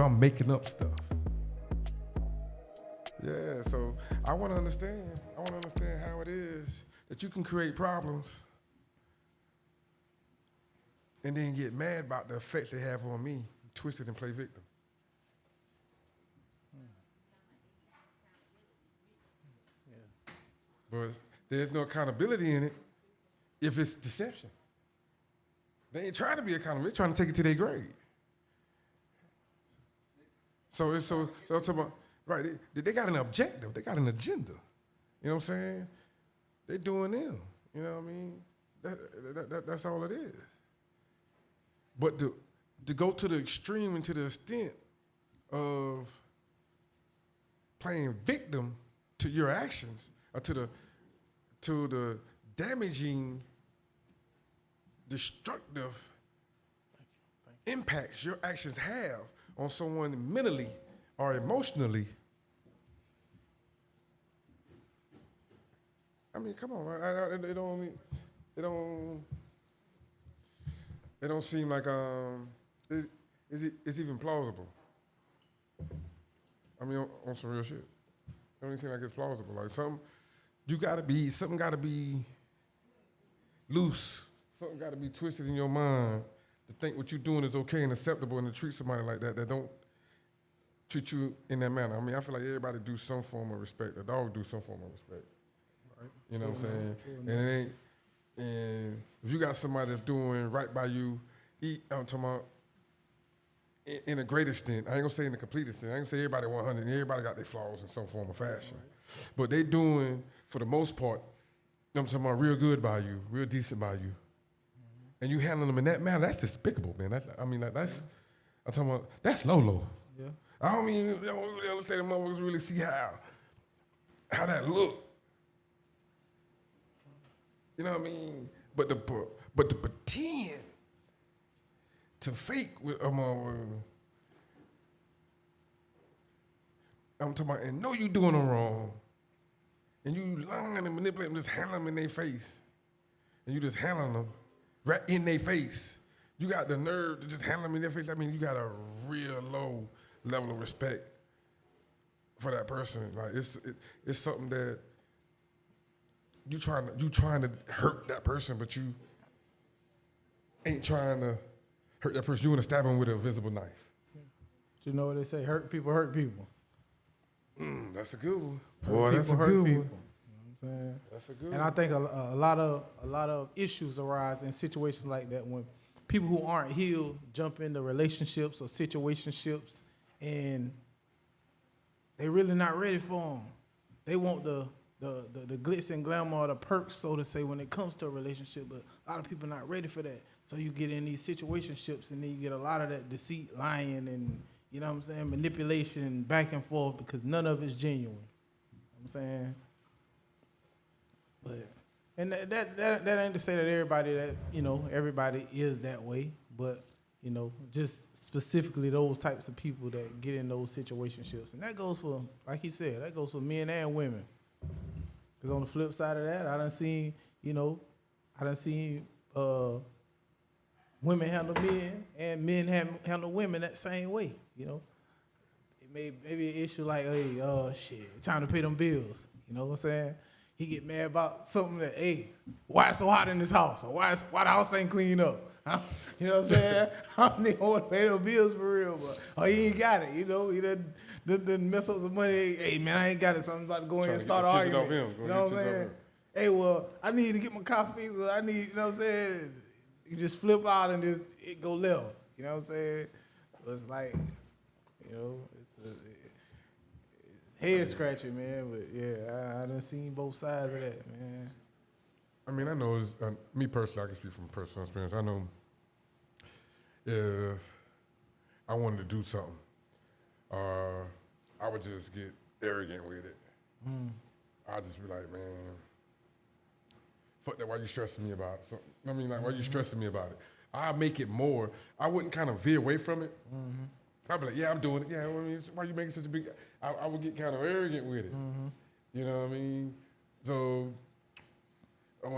y'all making up stuff. Yeah, so I want to understand how it is that you can create problems and then get mad about the effects they have on me, twist it and play victim. Yeah. But there's no accountability in it if it's deception. They ain't trying to be accountable. They're trying to take it to their grave. So I'm talking about, right, they got an objective. They got an agenda. You know what I'm saying? They doing them. You know what I mean? That's all it is. But to go to the extreme and to the extent of playing victim to your actions or to the damaging, destructive impacts your actions have on someone mentally or emotionally. I mean, come on, it don't seem like it's even plausible. I mean, on some real shit, it don't even seem like it's plausible. Like something gotta be loose. Something gotta be twisted in your mind to think what you're doing is okay and acceptable, and to treat somebody like that don't treat you in that manner. I mean, I feel like everybody do some form of respect. A dog do some form of respect. Right. You know what I'm saying? And if you got somebody that's doing right by you, I'm talking about in a great extent. I ain't gonna say in a complete extent. I ain't gonna say everybody 100. Everybody got their flaws in some form of fashion. Right. But they doing, for the most part, I'm talking about real good by you, real decent by you. And you handling them in that manner, that's despicable, man. I'm talking about, that's low. Yeah. I don't really understand the motherfuckers really see how that look. You know what I mean? But to pretend to fake with a motherfucker, I'm talking about, and know you doing them wrong, and you lying and manipulating them, just handling them in their face, and you just handling them right in their face. You got the nerve to just handle them in their face. I mean, you got a real low level of respect for that person. Like it's something that you trying to hurt that person, but you ain't trying to hurt that person. You want to stab him with a invisible knife. You know what they say? Hurt people hurt people. That's a good one. Boy, that's a good one. You know what I'm saying? That's a good and one. I think a lot of issues arise in situations like that when people who aren't healed jump into relationships or situationships, and they really not ready for them. They want the glitz and glamour or the perks, so to say, when it comes to a relationship, but a lot of people not ready for that. So you get in these situationships, and then you get a lot of that deceit, lying, and you know what I'm saying, manipulation back and forth, because none of it's genuine. You know what I'm saying? But and that ain't to say that everybody is that way, but you know, just specifically those types of people that get in those situationships, and that goes for, like he said, that goes for men and women. Because on the flip side of that, I done seen women handle men and men handle women that same way. You know, it may be an issue like, hey, it's time to pay them bills. You know what I'm saying? He get mad about something that, hey, why it's so hot in this house? Or why the house ain't cleaned up? You know what I'm saying? I don't even want to pay no bills for real, but he ain't got it. You know, he done mess up some money. Hey, man, I ain't got it, so I'm about to go in and start arguing. You know what I'm saying? Hey, well, I need to get my coffee. So I need, you know what I'm saying? You just flip out and it go left. You know what I'm saying? So it's like, you know, it's head scratching, man. But yeah, I done seen both sides of that, man. I mean, I know, me personally, I can speak from personal experience. I know if I wanted to do something, I would just get arrogant with it. I'd just be like, man, fuck that, why you stressing me about it? I mean, like, why you stressing me about it? I'd make it more. I wouldn't kind of veer away from it. I'd be like, yeah, I'm doing it. Yeah, I mean, why you making such a big... I would get kind of arrogant with it. You know what I mean? So...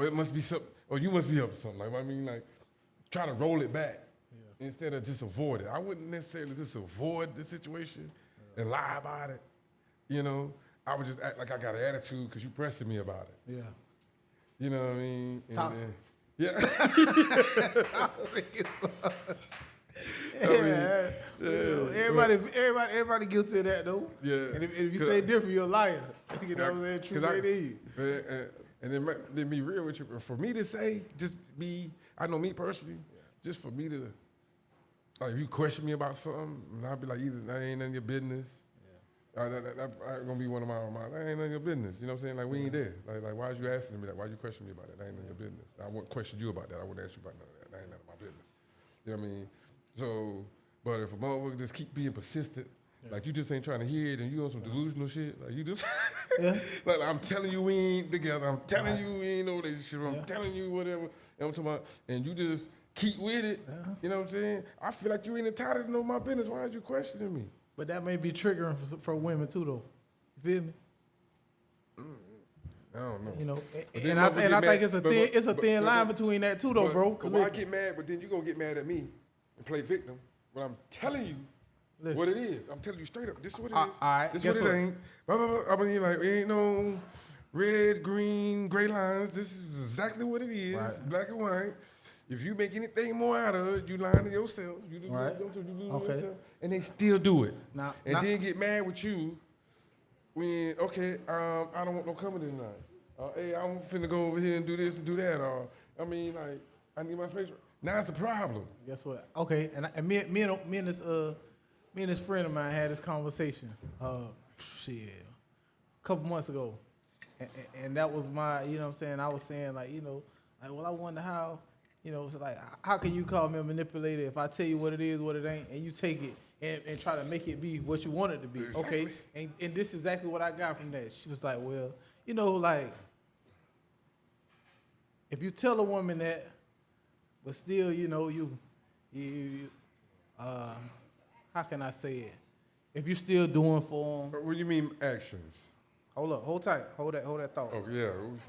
it must be something, or you must be up to something. Like, I mean, like, try to roll it back. instead of just avoid it. I wouldn't necessarily just avoid the situation and lie about it. You know, I would just act like I got an attitude because you pressing me about it. Yeah. You know what I mean? Toxic. Yeah. Toxic as fuck. I Everybody guilty of that though. Yeah. And if you say different, you're a liar. You know what I'm saying? Truth ain't in you. And then be real with you. For me to say, I know me personally, just for me to, like, if you question me about something, and I'll be like, either that ain't none of your business. Yeah. That's gonna be one of my, that ain't none of your business. You know what I'm saying? Like, we ain't there. Like, why is you asking me that? Why you questioning me about that? That ain't none of your business. I wouldn't question you about that. I wouldn't ask you about none of that. That ain't none of my business. You know what I mean? So, but if a motherfucker just keep being persistent, like you just ain't trying to hear it and you on some delusional shit, like you just, like I'm telling you we ain't together, I'm telling you we ain't no relationship, I'm telling you whatever, you know what I'm talking about, and you just keep with it, you know what I'm saying? I feel like you ain't entitled to know my business, why are you questioning me? But that may be triggering for women too though, you feel me? I don't know. You know, then I motherfucker think get it's a thin line between that too though, bro. Why I get mad, but then you gonna get mad at me and play victim when I'm telling you what it is. I'm telling you straight up, this is what it is. All right, this is what it ain't. Blah, blah, blah. I mean, like, it ain't no red, green, gray lines. This is exactly what it is, black and white. If you make anything more out of it, you lying to yourself. You just yourself, and they still do it. Then get mad with you when, I don't want no company tonight. Hey, I'm finna go over here and do this and do that. Or, I mean, like, I need my space. Now it's a problem. Guess what? Okay, and me and this friend of mine had this conversation. A couple months ago, and that was my, you know what I'm saying. I was saying like, you know, like, well, I wonder how, you know, so like, how can you call me a manipulator if I tell you what it is, what it ain't, and you take it and try to make it be what you want it to be? Exactly. Okay, and this is exactly what I got from that. She was like, well, you know, like, if you tell a woman that, but still, you know, how can I say it? If you're still doing for them. What do you mean actions? Hold up, hold tight, hold that thought. Oh yeah, I'm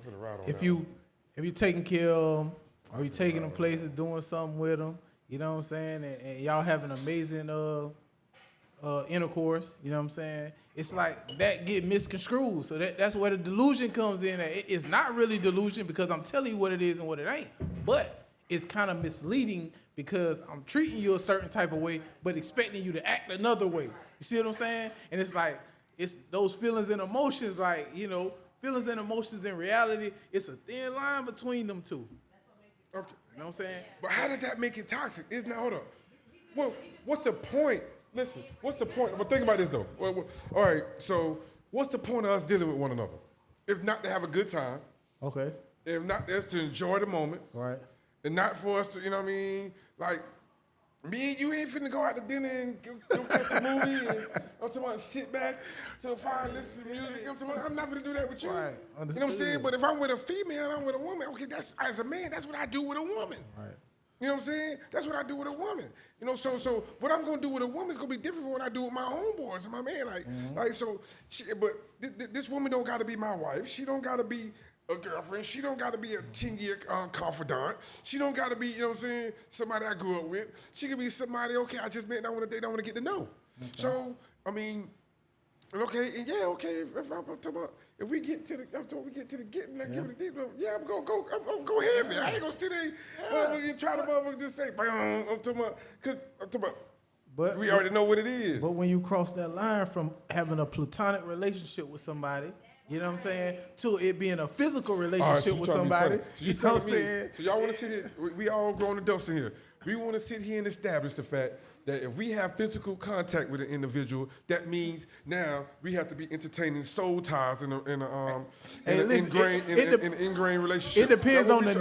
finna ride on If that. you taking care of them, or you taking them places, doing something with them, you know what I'm saying, and y'all having amazing intercourse, you know what I'm saying. It's like that get misconstrued. So that's where the delusion comes in. It's not really delusion because I'm telling you what it is and what it ain't, but it's kind of misleading because I'm treating you a certain type of way, but expecting you to act another way. You see what I'm saying? And it's like, it's those feelings and emotions, like, you know, feelings and emotions in reality, it's a thin line between them two. Okay. You know what I'm saying? But how does that make it toxic? It's not, hold up. Well, what's the point? Listen, what's the point? But think about this though. All right, so what's the point of us dealing with one another? If not to have a good time. Okay. If not just to enjoy the moment. Right. And not for us to, you know what I mean? Like, me and you ain't finna go out to dinner and go catch a movie and I'm talking about sit back to a fire, listen to music. I'm not gonna do that with you. Right. You know what I'm saying? But if I'm with a female and I'm with a woman, okay, that's as a man, that's what I do with a woman. Right. You know what I'm saying? That's what I do with a woman. You know, so what I'm gonna do with a woman is gonna be different from what I do with my homeboys and my man. But this woman don't gotta be my wife. She don't gotta be a girlfriend. She don't gotta be a 10-year confidant. She don't gotta be, you know what I'm saying, somebody I grew up with. She could be somebody, okay, I just met and I wanna date, I wanna get to know. Okay. So, I mean, okay, and yeah, okay, if we get to the getting, like, give it a deep, yeah, I'm gonna go heavy. I ain't gonna sit there and try to just say, I'm talking about, but we already know what it is. But when you cross that line from having a platonic relationship with somebody, you know what I'm saying, to it being a physical relationship with somebody, so you know what I'm saying? So y'all want to sit here, we all grown adults in here. We want to sit here and establish the fact that if we have physical contact with an individual, that means now we have to be entertaining soul ties in an ingrained relationship. It depends on the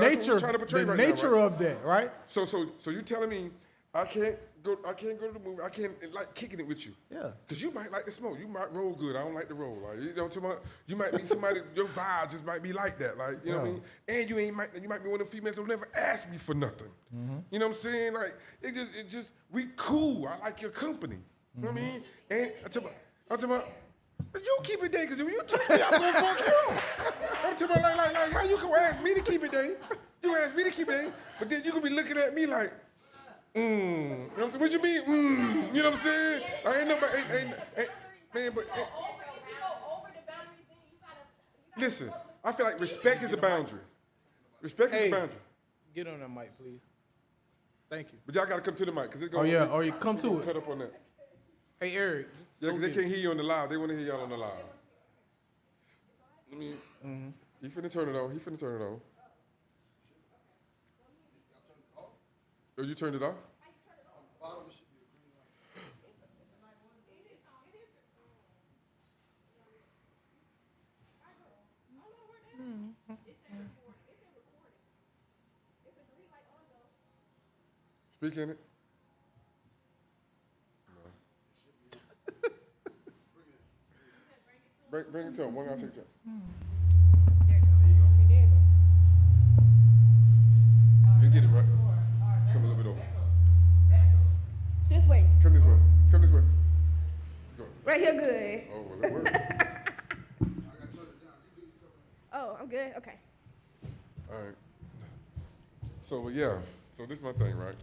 nature of that, right? So you telling me I can't go to the movie. I can't like kicking it with you. Yeah. Because you might like to smoke. You might roll good. I don't like to roll. Like, you know what I'm talking about? You might be somebody, your vibe just might be like that. Like, you know what I mean? And you might be one of the females who'll never ask me for nothing. Mm-hmm. You know what I'm saying? Like, it just, we cool. I like your company. You know what I mean? And I'm talking about, you keep it day, because if you touch me, I'm going to fuck you. I'm talking about, like, how you gonna ask me to keep it day? You ask me to keep it day, but then you gonna be looking at me like, What you mean? You know what I'm saying? I ain't nobody, man, but listen, I feel like respect is a boundary. Respect is a boundary. Get on that mic, please. Thank you. But y'all gotta come to the mic, because it's Oh, going yeah, or you come to it. cut up on that. Hey, Eric. Yeah, 'cause they can't hear you on the live. They want to hear y'all on the live. I mean, you finna turn it on. He finna turn it on. Oh, you turned it off? Speak in it. No. Bring it to him. One guy take it. You get it right. Come a little bit over. This way. Come this way. Come this way. Go. Right here, good. Oh, well, it worked. Oh, I'm good? Okay. All right. So, yeah. So, this is my thing, right?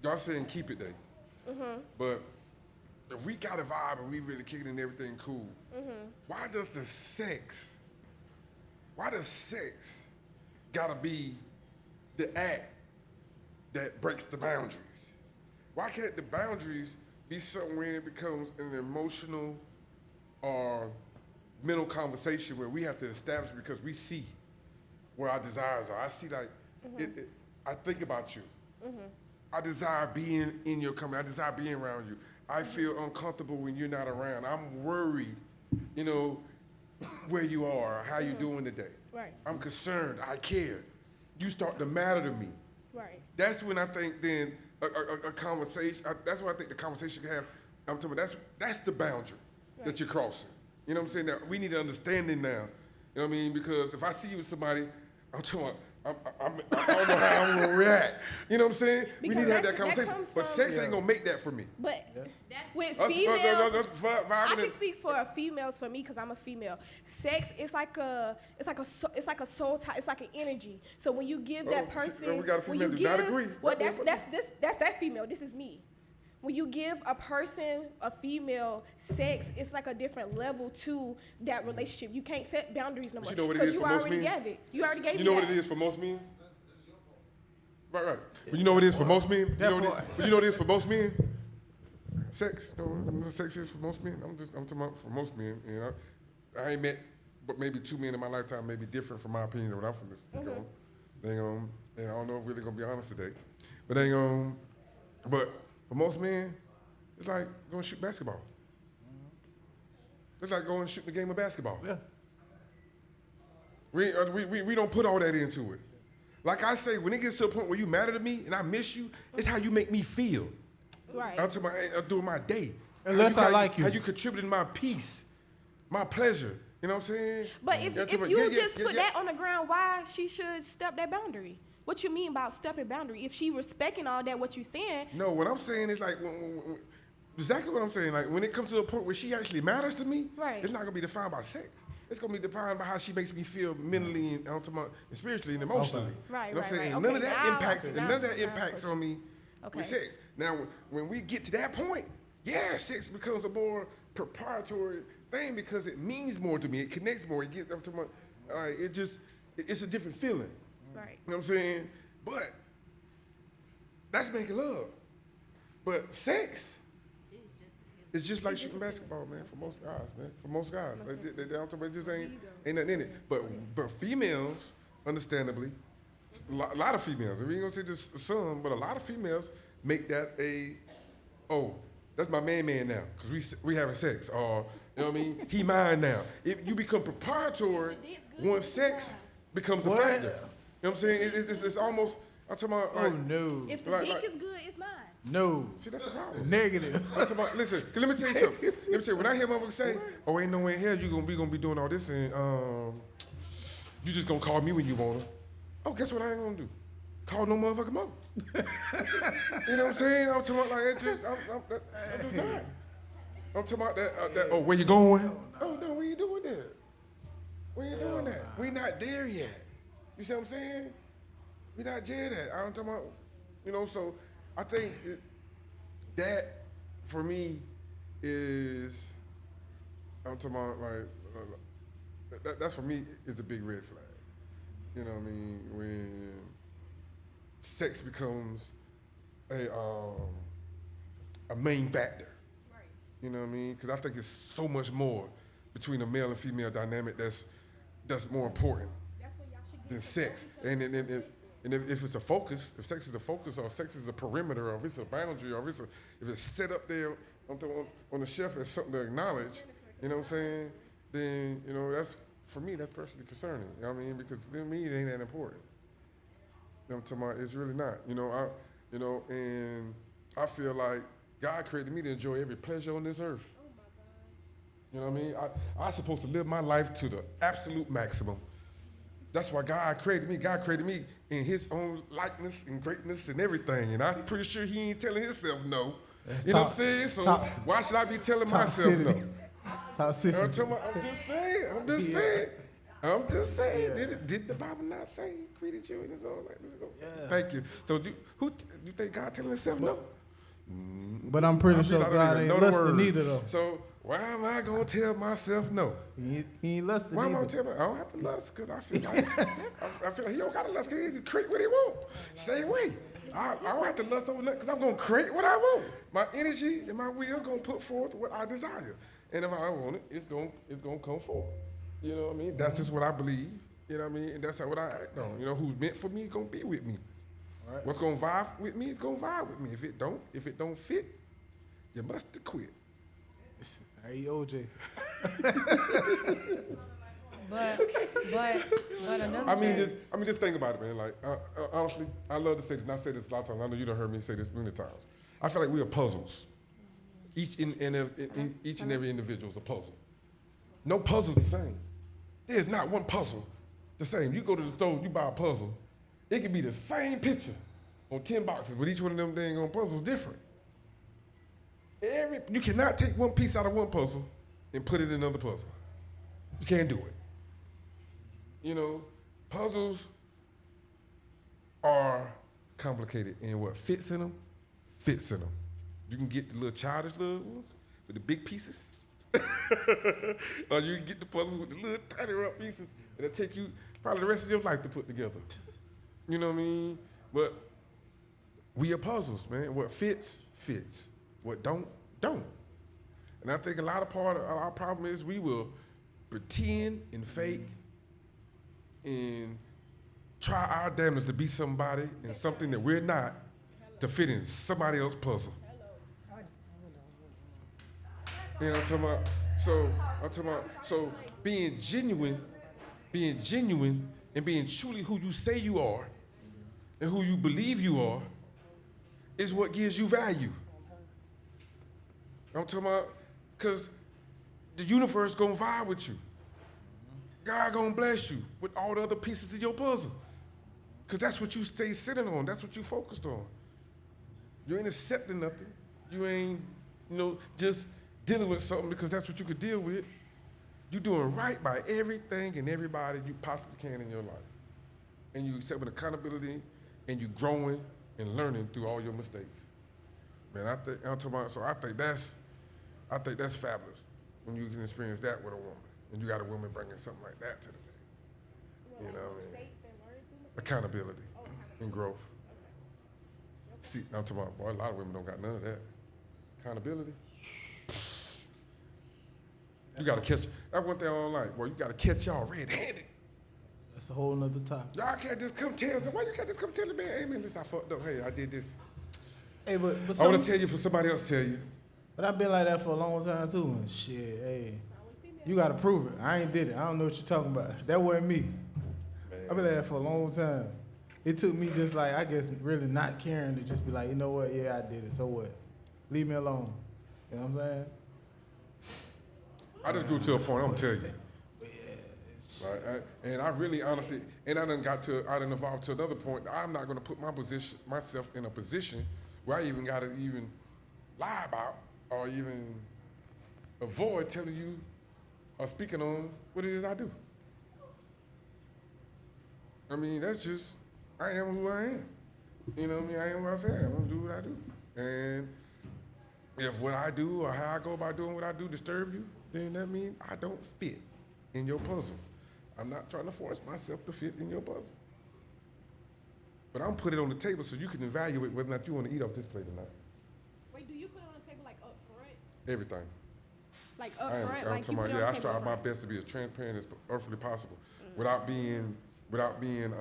Y'all saying keep it day. But if we got a vibe and we really kicking and everything cool, why does sex gotta be the act that breaks the boundaries? Why can't the boundaries be somewhere it becomes an emotional or mental conversation where we have to establish because we see where our desires are? I see like, I think about you. I desire being in your company. I desire being around you. I feel uncomfortable when you're not around. I'm worried, you know, where you are, how you doing today. Right. I'm concerned. I care. You start to matter to me. Right. That's when I think then a conversation. That's what I think the conversation can have. I'm talking about that's the boundary that you're crossing. You know what I'm saying? That we need an understanding now. You know what I mean? Because if I see you with somebody, I'm talking about. I don't know how I'm gonna react. You know what I'm saying? We Because need to have that that conversation. comes But from- sex ain't gonna make that for me. But with Us- females, I vibing can in- speak for females for me because I'm a female. Sex is like a soul tie. It's like an energy. So when you give that person, we got a when female you do not give, agree. well, that's that female. This is me. When you give a person, a female, sex, it's like a different level to that relationship. You can't set boundaries no more But you know what it is you for most already men? gave it. You already gave You me know what that. it is for most men? Right. But you know what it is for most men? You know what it is for most men? Sex. You know what sex is for most men? I'm talking about for most men. You know, I ain't met but maybe 2 men in my lifetime may be different from my opinion of what I'm from this. And I don't know if we're really gonna be honest today. But for most men, it's like going to shoot basketball. It's like going and shoot the game of basketball. Yeah. We don't put all that into it. Like I say, when it gets to a point where you matter to me and I miss you, it's how you make me feel. Right. I'm talking about during my day. Unless I like you. How you contribute to my peace, my pleasure. You know what I'm saying? But if you just put that on the ground, why she should step that boundary? What you mean about stepping boundary? If she respecting all that, what you saying? No, what I'm saying is like, exactly what I'm saying. Like when it comes to a point where she actually matters to me, Right. it's not gonna be defined by sex. It's gonna be defined by how she makes me feel mentally and, and spiritually and emotionally. Okay. Right, you know what I'm right, saying? right. And none Okay, of that now I impacts. see. And Now none of I that see. impacts on me with sex. Now, when we get to that point, yeah, sex becomes a more proprietary thing because it means more to me. It connects more. It gets up to my. It's a different feeling. Right. You know what I'm saying? But that's making love. But sex is just like shooting basketball, man, for most guys, man. For most guys. It just ain't nothing in it. But females, understandably, a lot of females, we ain't gonna say just some, but a lot of females make that that's my man now, because we having sex. Or, you know what I mean? He mine now. If you become proprietary once sex becomes a factor. You know what I'm saying? It's almost, I'm talking about, like, no. If the dick is good, it's mine. No. see, that's a problem. Negative. I'm talking about, listen, 'cause let me tell you something. Let me tell you, when I hear motherfuckers say, "Oh, ain't no way in hell you gonna be doing all this, and you just gonna call me when you want to." Oh, guess what I ain't gonna do? Call no motherfucking mother. You know what I'm saying? I'm talking about like it just, I'm just not. I'm talking about that. Oh, where you going? Oh no, we ain't doing that. We ain't doing that. We not there yet. You see what I'm saying? We not there yet. I'm talking about. You know, so I think that for me is, I'm talking about like, that's for me is a big red flag. You know what I mean? When sex becomes a main factor. Right. You know what I mean? Because I think it's so much more between a male and female dynamic that's more important That's what y'all should get than to sex. know each other. And if it's a focus, if sex is a focus, or sex is a perimeter, or if it's a boundary, or if it's set up there on the shelf as something to acknowledge, you know what I'm saying? Then that's for me that's personally concerning. You know what I mean? Because to me it ain't that important. You know what I'm talking about? It's really not. And I feel like God created me to enjoy every pleasure on this earth. Oh my God. You know what I mean? I'm supposed to live my life to the absolute maximum. That's why God created me. God created me in his own likeness and greatness and everything. And I'm pretty sure he ain't telling himself no. That's you know what I'm saying? So why should I be telling myself no? Toxicity. I'm just saying. Yeah. Did the Bible not say he created you in his own likeness? Yeah. Thank you. So you think God telling himself no? But I'm pretty sure God ain't lusting neither though. So why am I gonna tell myself no? He ain't lusting Why am I neither. gonna tell myself I don't have to lust? Because I feel like he don't gotta lust because he can create what he want. Same way. I don't have to lust over nothing because I'm gonna create what I want. My energy and my will gonna put forth what I desire. And if I want it, it's gonna come forth. You know what I mean? That's just what I believe. You know what I mean? And that's what I act on. Who's meant for me is gonna be with me. Right. What's gonna vibe with me is gonna vibe with me. If it don't fit, you must have quit. Hey OJ. But another I mean, just think about it, man. Like, honestly, I love to say this, and I say this a lot of times. I know you done heard me say this many times. I feel like we are puzzles. Each and every individual is a puzzle. No puzzle's the same. There's not one puzzle the same. You go to the store, you buy a puzzle. It could be the same picture on 10 boxes, but each one of them dang on puzzles different. You cannot take one piece out of one puzzle and put it in another puzzle. You can't do it. Puzzles are complicated, and what fits in them. You can get the little childish little ones with the big pieces, or you can get the puzzles with the little tiny rough pieces that'll take you probably the rest of your life to put together. You know what I mean? But we are puzzles, man. What fits. What don't. And I think a lot of our problem is we will pretend and fake and try our damnedest to be somebody and something that we're not to fit in somebody else's puzzle. You know what I'm talking about? So being genuine and being truly who you say you are and who you believe you are is what gives you value. I'm talking about, because the universe gonna vibe with you. God gonna bless you with all the other pieces of your puzzle. Because that's what you stay sitting on. That's what you focused on. You ain't accepting nothing. You ain't, just dealing with something because that's what you could deal with. You're doing right by everything and everybody you possibly can in your life. And you accepting accountability and you growing and learning through all your mistakes. Man, I think that's fabulous when you can experience that with a woman. And you got a woman bringing something like that to the table. You know what I mean? Accountability and growth. See, I'm talking about, boy, a lot of women don't got none of that. Accountability. You got to catch. That's one thing I don't like. Boy, you got to catch y'all red-handed. That's a whole nother topic. Y'all can't just come tell us. Why you can't just come tell the man, hey, man, listen, I fucked up. Hey, I did this. Hey, but I want to tell you for somebody else to tell you. But I've been like that for a long time, too. And shit, hey, you got to prove it. I ain't did it. I don't know what you're talking about. That wasn't me. I've been like that for a long time. It took me just like, I guess, really not caring to just be like, you know what? Yeah, I did it. So what? Leave me alone. You know what I'm saying? I just grew to a point, I'm going to tell you. Right? And I really honestly, and I done evolved to another point. I'm not going to put myself in a position where I even got to even lie about or even avoid telling you or speaking on what it is I do. I mean, that's just, I am who I am. You know what I mean? I ain't what I said. I'm gonna do what I do. And if what I do or how I go about doing what I do disturb you, then that means I don't fit in your puzzle. I'm not trying to force myself to fit in your puzzle. But I'm put it on the table so you can evaluate whether or not you want to eat off this plate or not. Wait, do you put it on the table like up front? Everything. Like up I'm front? talking Like you about, put it yeah, on I the table strive up my front? best to be as transparent as earthly possible, without being, without being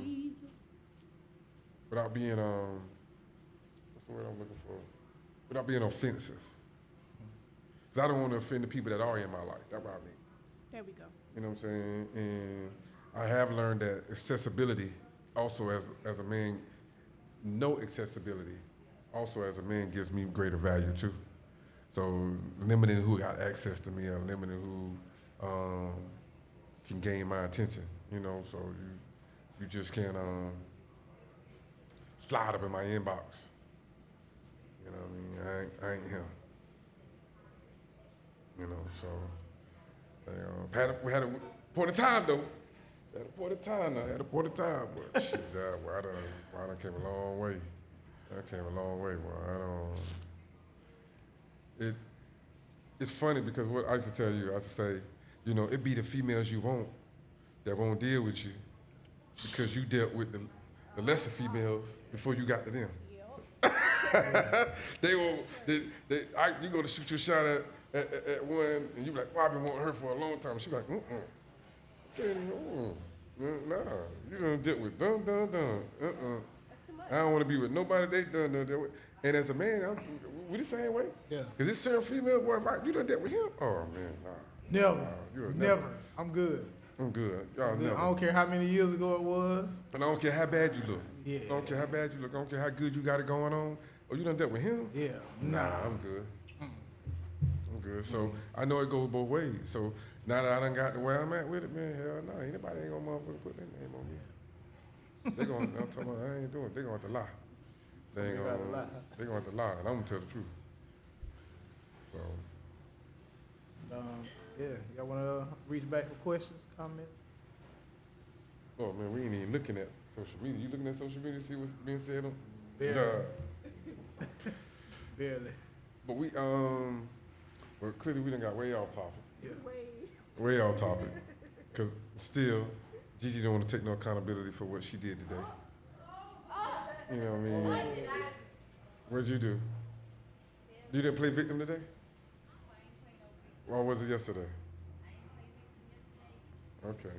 Jesus. what's the word I'm looking for? Without being offensive. Because I don't want to offend the people that are in my life. That's what I mean. There we go. You know what I'm saying? And I have learned that accessibility, also as a man, no accessibility, also as a man gives me greater value too. So limiting who got access to me or limiting who can gain my attention, you know, so you just can't slide up in my inbox. You know what I mean? I ain't him. You know, so we had a point of time though. Had a point of time now. Had a point of time, but shit, I done came a long way. I came a long way, boy. It's funny because what I used to tell you, I used to say, you know, it be the females you want that won't deal with you because you dealt with the lesser females before you got to them. You go to shoot your shot at one, and you be like, well, I've been wanting her for a long time. She be like, nah, you done dealt with dun. That's too much. I don't want to be with nobody they done that way. And as a man, we the same way. Yeah. Because this certain female boy, you done dealt with him? Oh, man, nah. Never. Nah, you're Never. I'm good. I'm good. Y'all never. I don't care how many years ago it was. And I don't care how bad you look. Yeah. I don't care how bad you look. I don't care how good you got it going on. Oh, you done dealt with him? Yeah. Nah, I'm good. I'm good. So I know it goes both ways. So now that I done got to where I'm at with it, man, hell no, anybody ain't gonna motherfucker put their name on me. They gonna, I'm talking about, I ain't doing it. They gonna have to lie. They ain't gotta gonna, lie. they gonna have to lie, and I'm gonna tell the truth. So, Yeah. Y'all want to reach back for questions, comments? oh man, we ain't even looking at social media. You looking at social media to see what's being said on? Barely. Yeah. Barely. But well, clearly we done got way off topic. Yeah. Way off topic. Because still, Gigi don't want to take no accountability for what she did today. You know what I mean? What'd you do? You didn't play victim today? Or was it yesterday? Okay.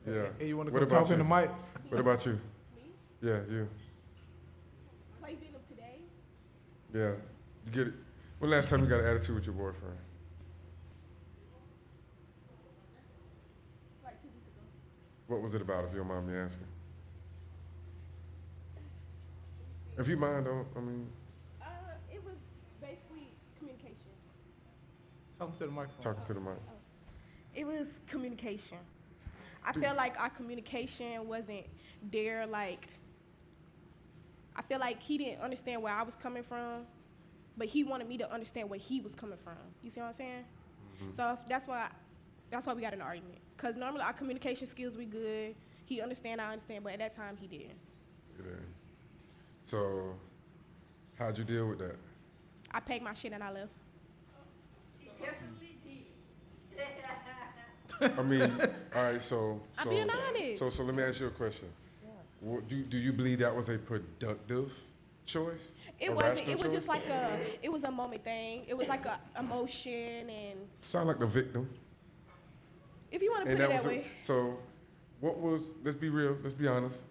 Yeah. Hey, you want to What go about talk in the you? mic? What about you? Yeah, you. Play Venom today? Yeah. You get it. When last time you got an attitude with your boyfriend? Like 2 weeks ago. What was it about, if you don't mind me asking? If you mind, don't, I mean, It was basically communication. Talking to the microphone. talking to the mic. It was communication. I felt like our communication wasn't there. Like, I feel like he didn't understand where I was coming from, but he wanted me to understand where he was coming from. You see what I'm saying? So that's why we got in an argument. Cause normally our communication skills we good. He understand, I understand, but at that time he didn't. Yeah. So, how'd you deal with that? I packed my shit and I left. I mean, all right, so I'm being honest. So let me ask you a question. Do you believe that was a productive choice? It A wasn't. rational It was just choice? like it was a moment thing. It was like a emotion, and Sound like the victim. if you want to And put it that that was way. so. What was? Let's be real. Let's be honest.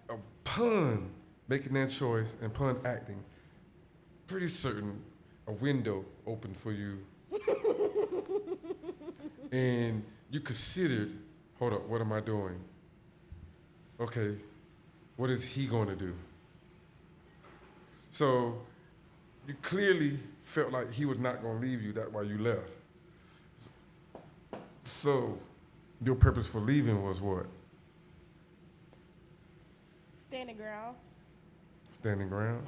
Upon making that choice and upon acting, pretty certain a window opened for you, and you considered, hold up, what am I doing? Okay, what is he going to do? So you clearly felt like he was not going to leave you. That's why you left. So your purpose for leaving was what? Standing ground. Standing ground?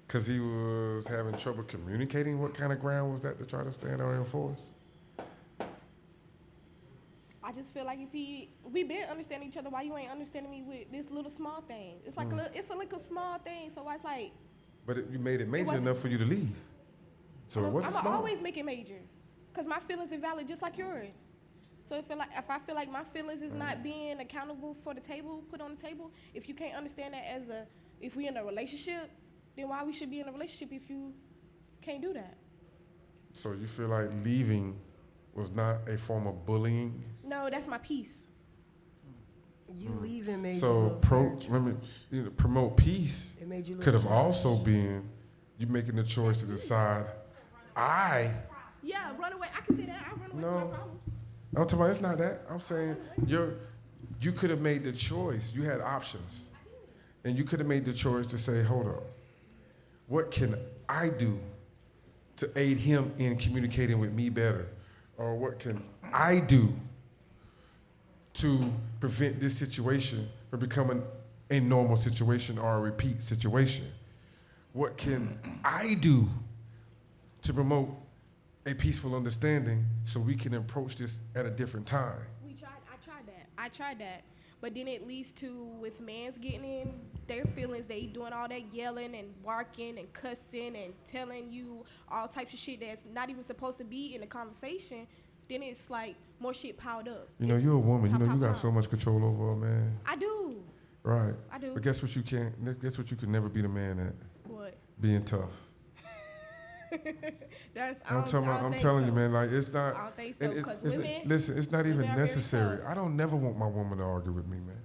Because he was having trouble communicating. What kind of ground was that to try to stand on and enforce? just feel like we been understanding each other, why you ain't understanding me with this little small thing? It's like it's a little small thing, so it's like. But you made it major enough for you to leave. So what's I'm small? always make it major, cause my feelings are valid just like yours. So if I feel like my feelings is not being accountable for the table, put on the table, if you can't understand that if we in a relationship, then why we should be in a relationship if you can't do that? So you feel like leaving was not a form of bullying? No, that's my peace. You leaving made you So look very childish. promote peace It made you look could have childish. also been you making the choice to decide, Yeah, run away. I can say that. I run away No. from my problems. I'm talking about it's not that. I'm saying you could have made the choice. You had options. And you could have made the choice to say, hold up, what can I do to aid him in communicating with me better? Or what can I do to prevent this situation from becoming a normal situation or a repeat situation? What can I do to promote a peaceful understanding so we can approach this at a different time? I tried that. But then it leads to, with mans getting in their feelings, they doing all that yelling and barking and cussing and telling you all types of shit that's not even supposed to be in the conversation. Then it's like more shit piled up. You know, you're a woman. You know, you got so much control over a man. I do. Right. I do. But guess what you can't? Guess what you can never be the man at? What? Being tough. I'm telling you, man. Like it's not. I don't think so. and Because it's- women. listen, it's not even women are very necessary. tough. I don't never want my woman to argue with me, man.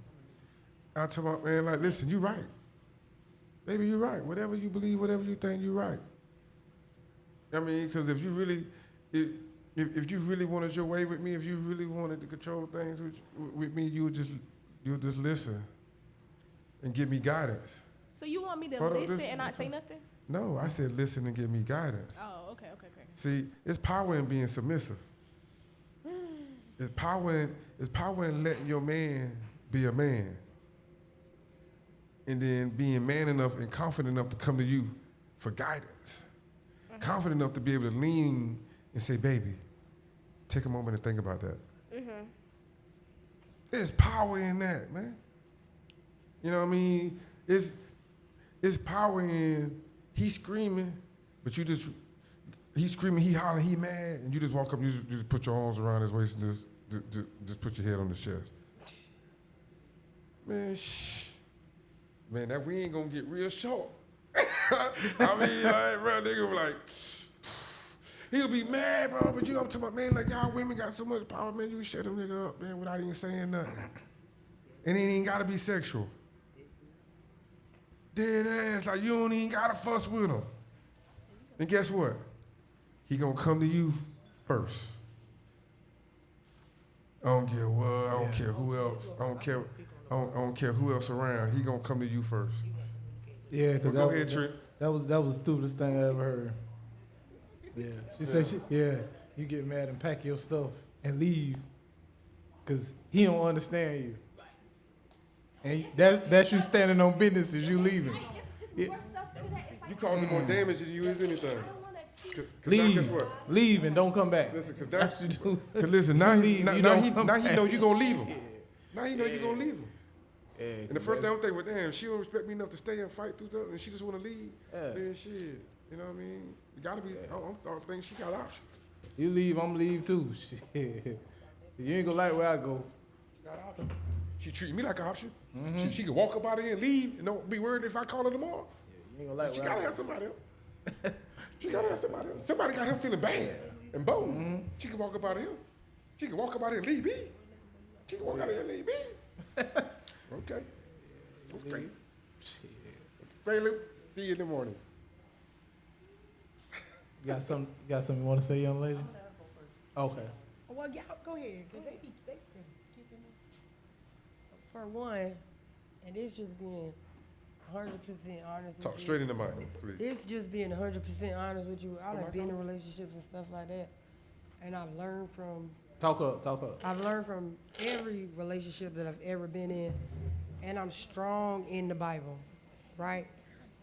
I'm talking about, man. Like, listen, you right, baby, you right. Whatever you believe, whatever you think, you right. I mean, because if you really, if you really wanted your way with me, if you really wanted to control things with me, you'll just listen and give me guidance. So you want me to Hold on, listen listen, and not say nothing? No, I said listen and give me guidance. Oh, okay. See, it's power in being submissive. It's power in letting your man be a man. And then being man enough and confident enough to come to you for guidance. Confident enough to be able to lean and say, baby, take a moment and think about that. There's power in that, man. You know what I mean? It's power in he's screaming, but he's screaming, he hollering, he mad, and you just walk up, you just put your arms around his waist and just put your head on his chest. Man, man, that we ain't gonna get real short. I mean, like, bro, nigga was like, he'll be mad, bro, but you know what I'm talking about, man, like, y'all women got so much power, man, you shut them nigga up, man, without even saying nothing. And it ain't gotta be sexual. Dead ass, like, you don't even gotta fuss with him. And guess what? He gonna come to you first. I don't care what, I don't care who else, I don't care who else around. He gonna come to you first. Yeah, because Well, go ahead, Trent. that was the stupidest thing I ever heard. Yeah, she said you get mad and pack your stuff and leave, because he don't understand you. And that's you standing on business as you leaving. It's more stuff to that. It's like You causing more damage than you is anything. I don't want to. Leave and don't come back. Listen, cause That's what you do. Cause listen, now he Leave, you now don't he come now he back. know you gonna leave him. Now he know you gonna leave him. Yeah, And the first thing I'm thinking, well, damn, she don't respect me enough to stay and fight through stuff, and she just want to leave. Then shit, you know what I mean? You gotta be. I'm thinking she got options. You leave, I'm leave too. Shit. You ain't gonna like where I go. She got options. She treat me like an option. She can walk up out of here and leave, and don't be worried if I call her tomorrow. You ain't gonna like She where I gotta go. have somebody else. She gotta have somebody else. Somebody got her feeling bad and bold. She can walk up out of here. She can walk up out of here and leave me. She can walk out of here and leave me. Okay. That's great. Great, Luke. See you in the morning. You got something you want to say, young lady? Okay. Well, y'all go ahead. 'Cause they still skipping me. For one, and it's just being 100% honest with Talk you. straight in the mic, please. It's just being 100% honest with you. I've been in relationships and stuff like that, and I've learned from Talk up. I've learned from every relationship that I've ever been in, and I'm strong in the Bible, right?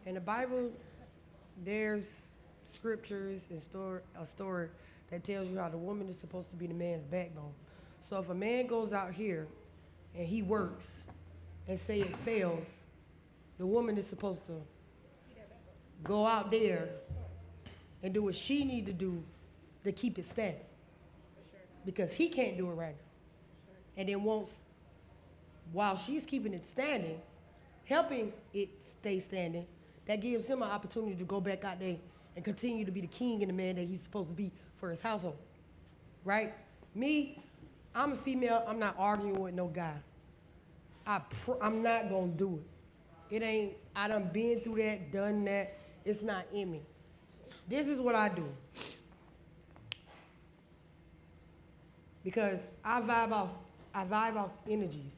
In the Bible, there's scriptures and a story that tells you how the woman is supposed to be the man's backbone. So if a man goes out here and he works and say it fails, the woman is supposed to go out there and do what she need to do to keep it standing. Because he can't do it right now. And then while she's keeping it standing, helping it stay standing, that gives him an opportunity to go back out there and continue to be the king and the man that he's supposed to be for his household, right? Me, I'm a female, I'm not arguing with no guy. I'm not gonna do it. I done been through that, done that, it's not in me. This is what I do. Because I vibe off energies.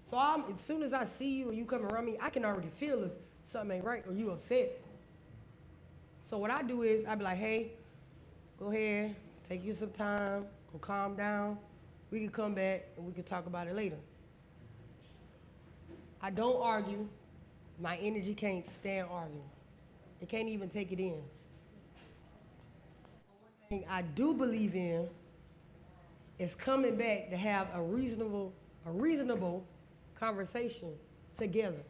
So as soon as I see you or you come around me, I can already feel if something ain't right or you upset. So what I do is I be like, hey, go ahead, take you some time, go calm down. We can come back and we can talk about it later. I don't argue. My energy can't stand arguing. It can't even take it in. One thing I do believe in is coming back to have a reasonable conversation together.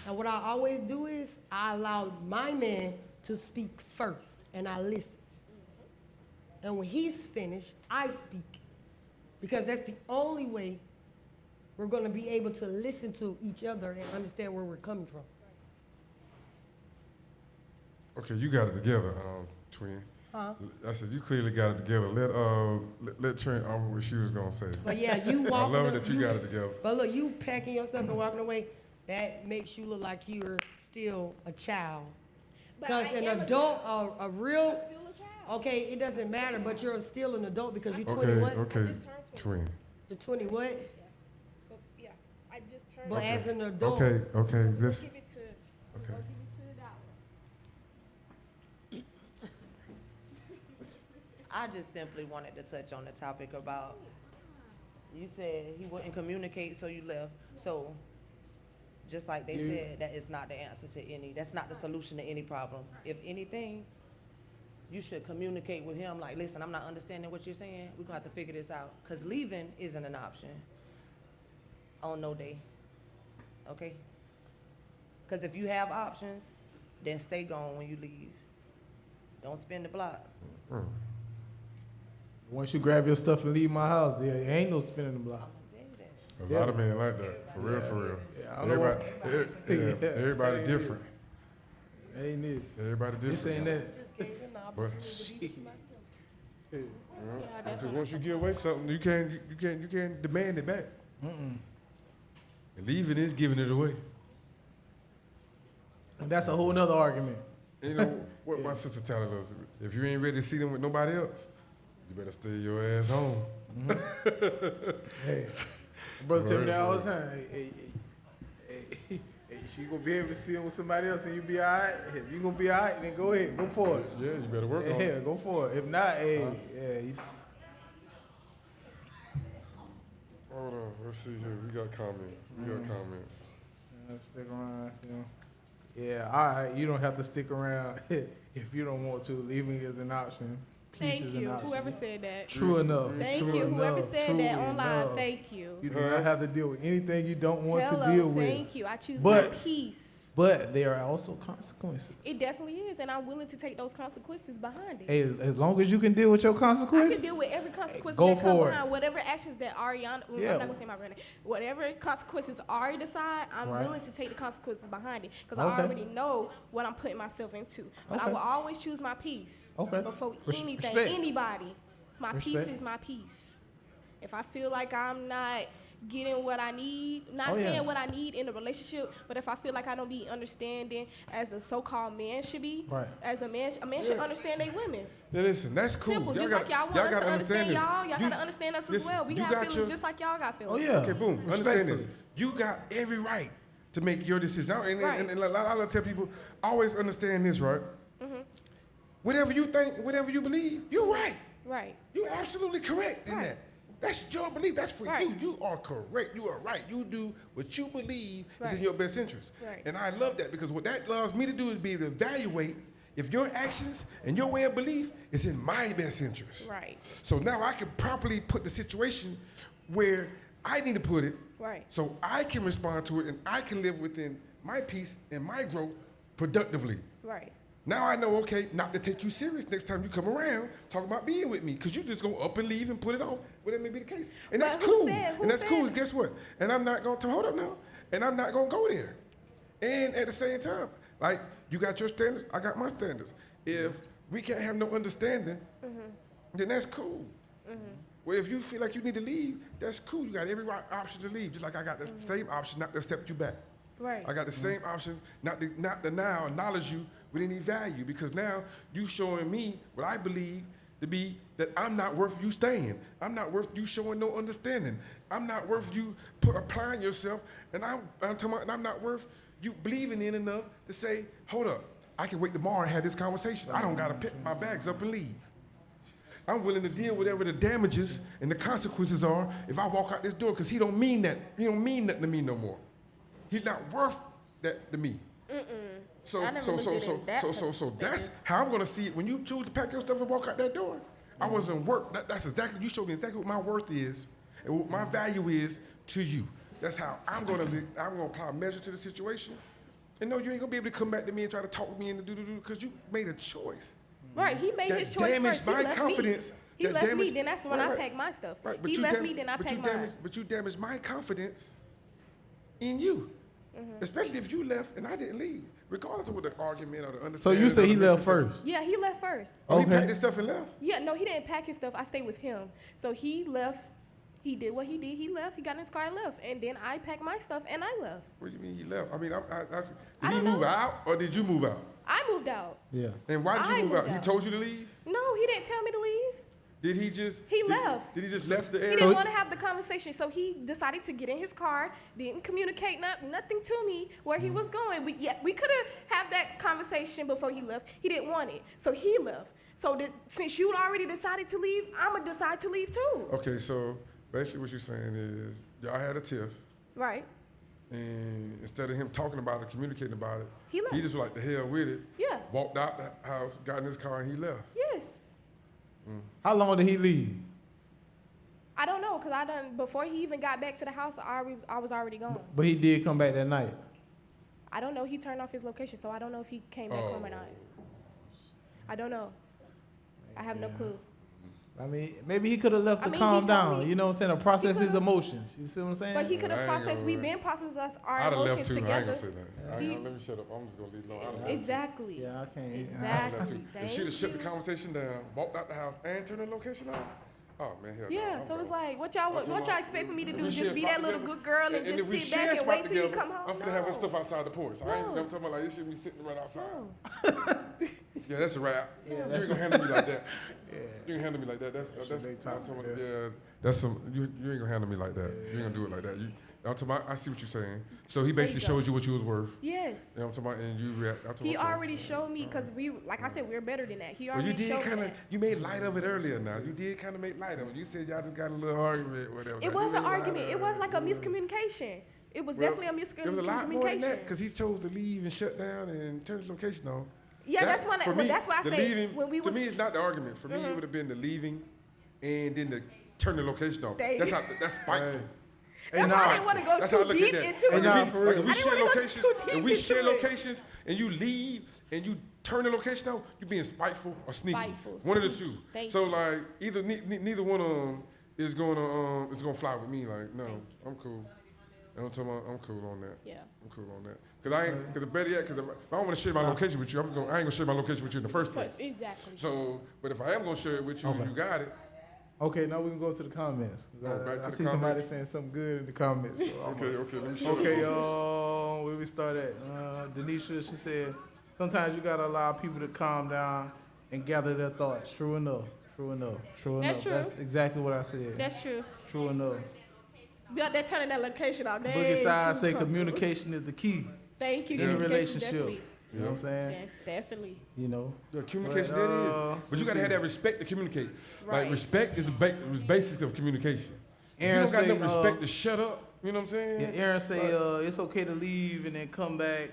And what I always do is I allow my man to speak first and I listen. And when he's finished, I speak. Because that's the only way we're gonna be able to listen to each other and understand where we're coming from. Okay, you got it together, twin. Huh? I said you clearly got it together. Let Trent offer what she was gonna say. But yeah, you I walking. love it that you got it together. But look, you packing your stuff and walking away, that makes you look like you're still a child. But Because I an am a adult, child. a real, I'm still a child. okay, it doesn't matter, but you're still an adult because you're 20 Okay, what? okay, I just turned 20. twin. You're 20 what? But yeah, I just turned. But Okay. as an adult, Okay, We'll listen. give it to. Okay. We'll give it to that one. I just simply wanted to touch on the topic about, you said he wouldn't communicate, so you left. So, just like they said, that is not the answer to that's not the solution to any problem. If anything, you should communicate with him, like, listen, I'm not understanding what you're saying. We're gonna have to figure this out. Because leaving isn't an option on no day, okay? Because if you have options, then stay gone when you leave. Don't spin the block. Once you grab your stuff and leave my house, there ain't no spinning the block. A lot of men like that, for real, for real. Yeah, I don't know Everybody different. Ain't this. Everybody different. This ain't that. But because once you give away something, you can't demand it back. And leaving is giving it away. And that's a whole nother argument. You know what my sister telling us? If you ain't ready to see them with nobody else, you better stay your ass home. Hey, brother tell me that all the time. Hey, you gonna be able to see him with somebody else and you be all right? If you gonna be all right, then go ahead, go for it. Yeah, you better work on Yeah, it. go for it. If not, Hold on, let's see here. We got comments. stick around. You know. Yeah, all right. You don't have to stick around if you don't want to. Leaving is an option. Peace Thank is you. an option. Whoever said that. True enough. Thank True you. Whoever enough. said True that online, enough. thank you. You do not have to deal with anything you don't want Hello, to deal with. thank you. I choose But- my peace. But there are also consequences. It definitely is, and I'm willing to take those consequences behind it. Hey, as long as you can deal with your I consequences. can deal with every consequence Go that come for it. behind whatever actions that Ariana. Yeah. I'm not gonna say my brand name. Whatever consequences Ari decide, I'm Right. willing to take the consequences behind it because Okay. I already know what I'm putting myself into. But I Okay. will always choose my peace Okay. before Res- anything, respect. anybody. My peace Respect. is my peace. If I feel like I'm not getting what I need, not Oh, yeah. saying what I need in a relationship, but if I feel like I don't be understanding as a so-called man should be, Right. as a man should understand they women. Now listen, that's cool. Simple, just like y'all want us to understand y'all gotta understand us as listen, well. We you have got feelings your- just like y'all got Oh feelings. yeah. Okay, boom. Understand this. Respectfully. You got every right to make your decision. Right. And I tell people, always understand this, right? Whatever you think, whatever you believe, you're right. Right. You're absolutely correct in Right. that. That's your belief. That's for Right. you. You are correct. You are right. You do what you believe is in Right. your best interest. Right. And I love that because what that allows me to do is be able to evaluate if your actions and your way of belief is in my best interest. Right. So now I can properly put the situation where I need to put it, Right. so I can respond to it and I can live within my peace and my growth productively. Right. Now I know, okay, not to take you serious next time you come around talking about being with me, because you just go up and leave and put it off, whatever may be the case. And But that's who cool. said- who And that's said cool. it? Guess what? And I'm not going to hold up now. And I'm not going to go there. And at the same time, like, you got your standards, I got my standards. If we can't have no understanding, then that's cool. Well, if you feel like you need to leave, that's cool. You got every right option to leave, just like I got the same option not to accept you back. Right. I got the same option not to now acknowledge you with any value, because now you showing me what I believe to be that I'm not worth you staying. I'm not worth you showing no understanding. I'm not worth you applying yourself, and I'm talking about, and I'm not worth you believing in enough to say, hold up, I can wait tomorrow and have this conversation. I don't gotta pick my bags up and leave. I'm willing to deal with whatever the damages and the consequences are if I walk out this door, because he don't mean that. He don't mean nothing to me no more. He's not worth that to me. So I never looked at it in that so that's how I'm gonna see it. When you choose to pack your stuff and walk out that door, I wasn't worth. That's exactly, you showed me exactly what my worth is and what my value is to you. That's how I'm gonna live. I'm gonna apply a measure to the situation. And no, you ain't gonna be able to come back to me and try to talk me into do because you made a choice. Right. He made That his choice damaged first. He my left confidence. Me. He That left me. damaged- Then that's when right, I right. packed my stuff. Right, but He you left dam- me. Then I but packed you mine. damaged, but you damaged my confidence in you. Especially if you left and I didn't leave, regardless of what the argument or the So understanding. you say or he the left misconception. first. Yeah, he left first. Oh, he Okay. packed his stuff and left? Yeah, no, he didn't pack his stuff. I stayed with him. So he left. He did what he did. He left. He got in his car and left. And then I packed my stuff and I left. What do you mean he left? I mean, I did he don't move know. out or did you move out? I moved out. Yeah. And why did I you move moved out? He out. told you to leave? No, he didn't tell me to leave. Did he just? He did- left. Did he just left the He area? didn't want to have the conversation, so he decided to get in his car. Didn't communicate nothing to me where he was going. We could have had that conversation before he left. He didn't want it, so he left. So since you already decided to leave, I'ma decide to leave too. Okay, so basically what you're saying is y'all had a tiff, Right? and instead of him talking about it, communicating about it, He left. he just was like the hell with it. Yeah. Walked out the house, got in his car, and he left. Yes. How long did he leave? I don't know, cause before he even got back to the house, I was already gone. But he did come back that night. I don't know. He turned off his location, so I don't know if he came back home or not. I don't know. I have no clue. I mean, maybe he could have left I to mean, calm he told down. me- You know what I'm saying? To process his could've- emotions. You see what I'm saying? But he could I have ain't processed. gonna- We've been processing our I'd have emotions left too. I ain't together. gonna say that. He- Let me shut up. I'm just gonna leave it alone. I'd have left too. Exactly. Yeah, I can't. I'd have Exactly. left too. If Thank she'd have shut the you. conversation down, walked out the house, and turned the location off, oh man, hell no, Yeah, I'm so it's gone. like, what y'all expect for me to If do? we Just share be spot that little together, good girl and if just we sit share back and spot wait till you together, come home? I'm finna have her No. stuff outside the porch. I ain't No. I'm talking about like this shouldn't be sitting right outside. No. Yeah, that's a wrap. You ain't gonna handle me like that. You ain't handle me like that. That's toxic, yeah. That's some. You ain't gonna handle me like that. You ain't gonna do it like that. I'm talking about, I see what you're saying. So he basically There you go. shows you what you was worth. Yes. You know what I'm talking about? And you react. I'm talking He about, okay. already showed me, because like I said, we're better than that. He Well, you already did showed kind me of. that. You made light of it earlier. Now you did kind of make light of it. You said y'all just got a little argument, whatever. It was an argument. It was like a miscommunication. It was definitely a miscommunication. It was a lot more than that because he chose to leave and shut down and turn his location on. Yeah, that's why I the say leaving, when we to was. me, it's not the argument. For me, it would have been the leaving and then the turn the location on. Thank That's you. how. That's spiteful. That's why I didn't want to go That's how I too look deep at that. into Hey, it. nah, Like, for if real. we I didn't share wanna go locations, too if deep we share into it. locations and you leave and you turn the location on, you're being spiteful or sneaky. Spiteful, One of the sneaky. two. Thank So you. like either neither one of them is gonna fly with me. Like no, I'm cool. I'm talking about, I'm cool on that. Yeah. I'm cool on that. Cause better yet, cause if I don't want to share my location with you, I ain't gonna share my location with you in the first place. Exactly. So, but if I am gonna share it with you, Okay. you got it. Okay, now we can go to the comments. Oh, back to I the see somebody comments? saying something good in the comments. So I'm Okay, let me shut Okay, up. where we start at? Denisha, she said, sometimes you gotta allow people to calm down and gather their thoughts. True enough. That's true. That's exactly what I said. That's true. True enough. Be out there turning that location out. Boogie Side say communication is the key. Thank you. Any Communication, relationship. definitely. You know what I'm saying? Yeah, definitely. You know. Yeah, communication, But, that is. But you let's gotta have see. that respect to communicate. Right. Like respect is the basics of communication. If you Aaron don't got say, enough respect to shut up. You know what I'm saying? Yeah, Aaron say it's okay to leave and then come back